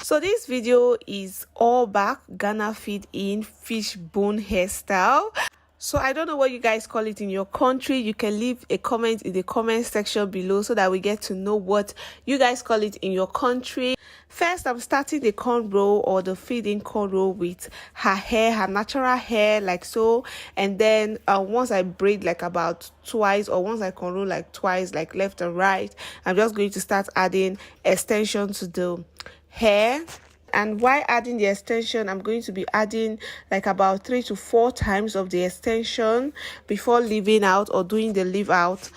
So this video is all back Ghana feed in fishbone hairstyle. So I don't know what you guys call it in your country. You can leave a comment in the comment section below so that we get to know what you guys call it in your country. First, I'm starting the cornrow or the feed-in cornrow with her hair, her natural hair, like so. And then once I braid like about twice, or once I cornrow like twice, like left and right, I'm just going to start adding extension to the hair. And while adding the extension, I'm going to be adding like about 3 to 4 times of the extension before leaving out or doing the leave out.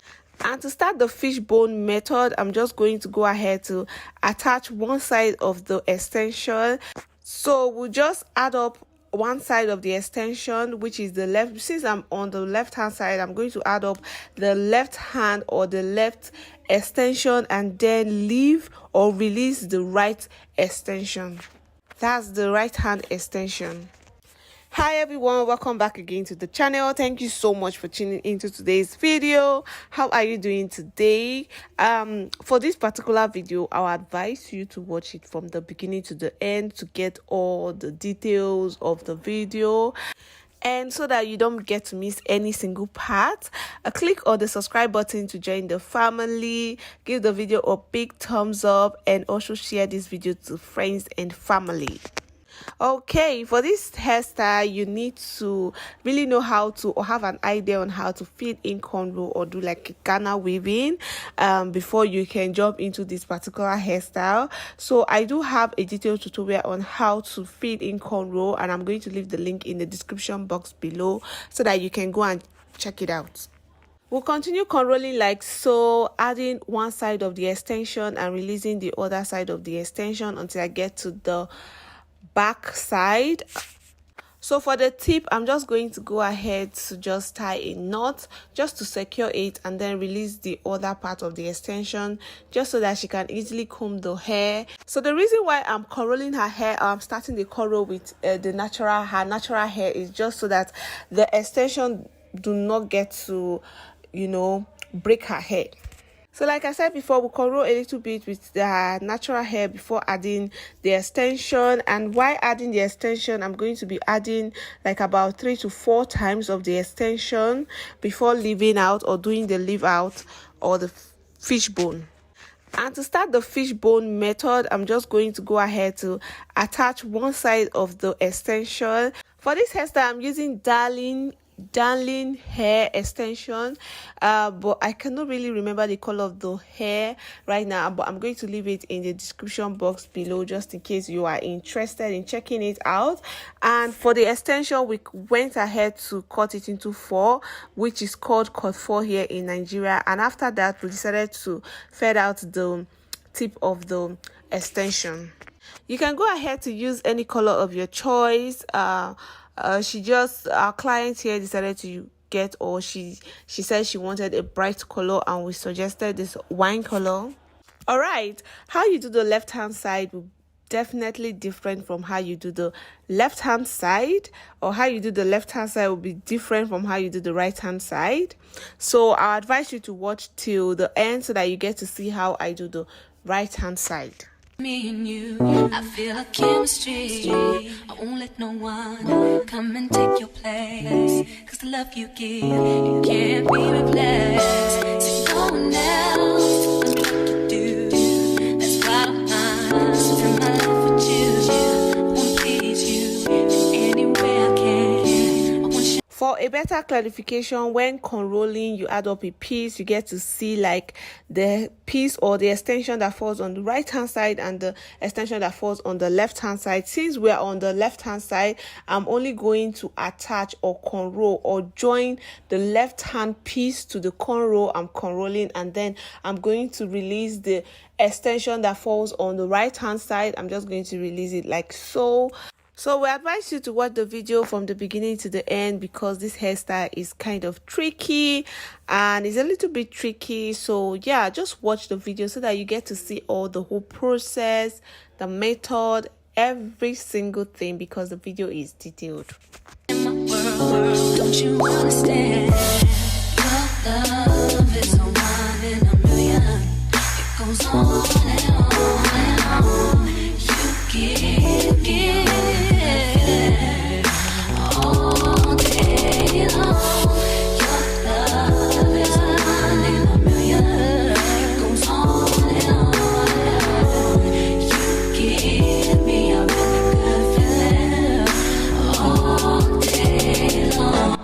And to start the fishbone method, I'm just going to go ahead to attach one side of the extension. So we'll just add up one side of the extension, which is the left. Since I'm on the left hand side, I'm going to add up the left hand or the left extension and then leave or release the right extension. That's the right hand extension. Hi everyone, welcome back again to the channel. Thank you so much for tuning into today's video. How are you doing today? For this particular video, I'll advise you to watch it from the beginning to the end to get all the details of the video, and so that you don't get to miss any single part. Click on the subscribe button to join the family. Give the video a big thumbs up and also share this video to friends and family. Okay, for this hairstyle, you need to really know how to, or have an idea on how to feed in cornrow or do like Ghana weaving before you can jump into this particular hairstyle. So I do have a detailed tutorial on how to feed in cornrow, and I'm going to leave the link in the description box below so that you can go and check it out. We'll continue cornrolling like so, adding one side of the extension and releasing the other side of the extension until I get to the back side. So for the tip, I'm just going to go ahead to just tie a knot just to secure it and then release the other part of the extension just so that she can easily comb the hair. So the reason why I'm cornrolling her hair, I'm starting the cornrow with her natural hair, is just so that the extension do not get to, you know, break her hair. So like I said before, we'll cornrow a little bit with the natural hair before adding the extension. And while adding the extension, I'm going to be adding like about 3 to 4 times of the extension before leaving out or doing the leave out or the fishbone. And to start the fishbone method, I'm just going to go ahead to attach one side of the extension. For this hairstyle, I'm using darling hair extension, but I cannot really remember the color of the hair right now, but I'm going to leave it in the description box below just in case you are interested in checking it out. And for the extension, we went ahead to cut it into 4, which is called cut 4 here in Nigeria. And after that, we decided to fade out the tip of the extension. You can go ahead to use any color of your choice. Our client here decided to get, or she said she wanted a bright color, and we suggested this wine color. All right, how you do the left hand side will definitely different from how you do the left hand side, or how you do the left hand side will be different from how you do the right hand side. So I advise you to watch till the end so that you get to see how I do the right hand side. Me and you, I feel a chemistry. I won't let no one come and take your place. Cause the love you give, it can't be replaced. So no one else knows what to do. That's why I'm mine. Spend my life with you. I won't please you in any way I can. For a better clarification, when cornrolling, you add up a piece, you get to see like the piece or the extension that falls on the right hand side and the extension that falls on the left hand side. Since we're on the left hand side, I'm only going to attach or cornrow or join the left hand piece to the cornrow I'm cornrolling, and then I'm going to release the extension that falls on the right hand side. I'm just going to release it like so. So we advise you to watch the video from the beginning to the end because this hairstyle is kind of tricky and it's a little bit tricky. So yeah, just watch the video so that you get to see all the whole process, the method, every single thing, because the video is detailed. In my world, don't you understand? Your love is a one in a million. It goes on and on and on. You all day long. Your love is one in a million. It goes on and on. You give me a really good feeling all day long.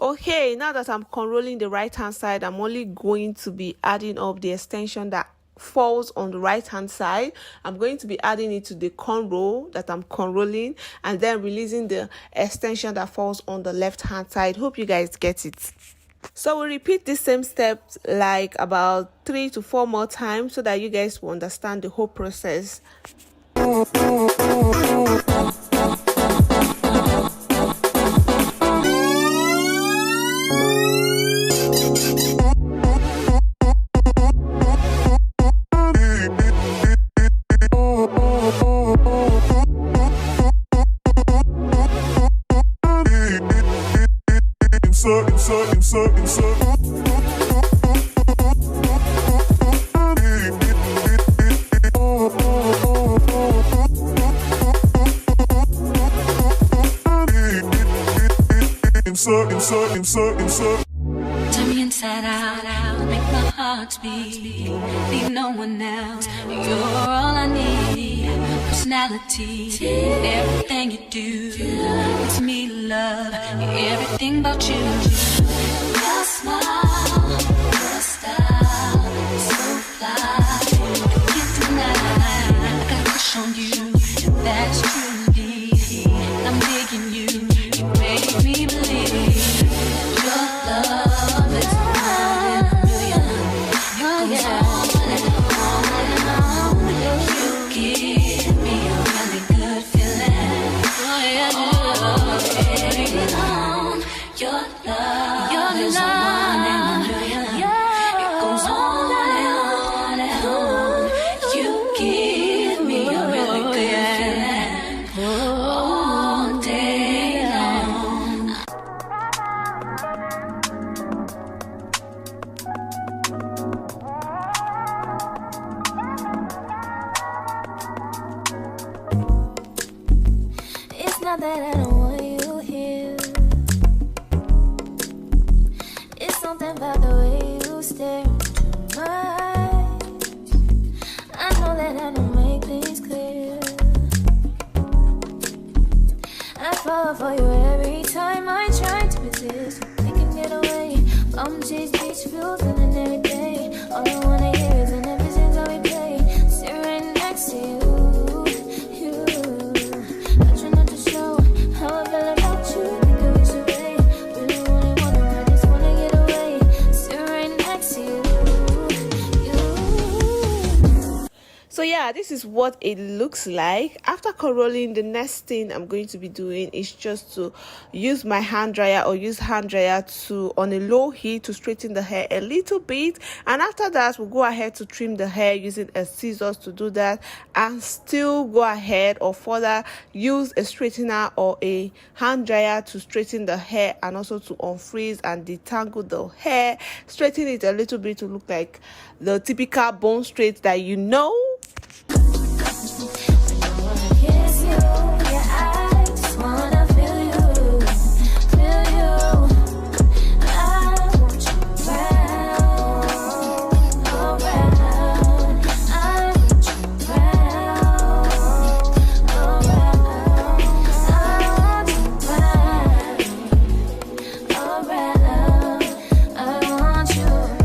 Okay, now that I'm conrolling the right hand side, I'm only going to be adding up the extension that falls on the right hand side. I'm going to be adding it to the cornrow that I'm conrolling and then releasing the extension that falls on the left hand side. Hope you guys get it. So we'll repeat the same steps like about 3 to 4 more times so that you guys will understand the whole process. Insert. Turn me inside out, make my heart beat. Need no one else. You're all I need. Personality, everything you do makes me love everything about you. Your smile, your style, so fly. Can't deny. I got a crush on you, and that's true indeed. I'm digging you. You make me believe your love is one in a million. It goes on and on. You give me a really good feeling. All day long. Your love is one in a million. It goes on and on. You give me a really good feeling. All day long. It's not that I don't want you here. It's something about the way you stare into my eyes. I know that I don't make things clear. I fall for you every time I try to resist. We can get away. Come chase beach views and every day. All I wanna hear is an ever since I play. Sit right next to you. I try not to show how I feel about you. Think I wish away. Really wanna, I just wanna get away. Sit right next to you. So yeah, this is what it looks like after corrolling. The next thing I'm going to be doing is just to use my hand dryer or use hand dryer to on a low heat to straighten the hair a little bit, and after that we'll go ahead to trim the hair using a scissors to do that, and still go ahead or further use a straightener or a hand dryer to straighten the hair and also to unfreeze and detangle the hair, straighten it a little bit to look like the typical bone straight that you know. Kiss you, yeah, I just wanna feel you. I want you around, around. I want you around, around. I want you around, I want you around.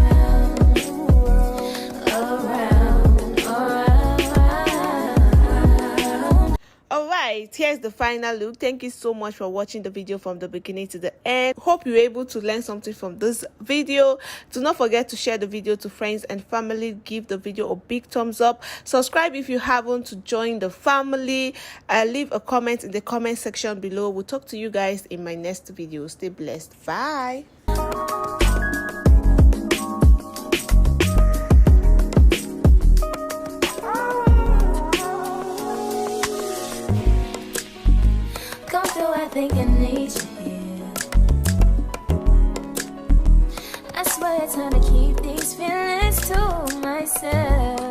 Alright, here's the final look. Thank you so much for watching the video from the beginning to the end. Hope you're able to learn something from this video. Do not forget to share the video to friends and family. Give the video a big thumbs up. Subscribe if you haven't to join the family. Leave a comment in the comment section below. We'll talk to you guys in my next video. Stay blessed. Bye. I think I need you here. I swear it's time to keep these feelings to myself.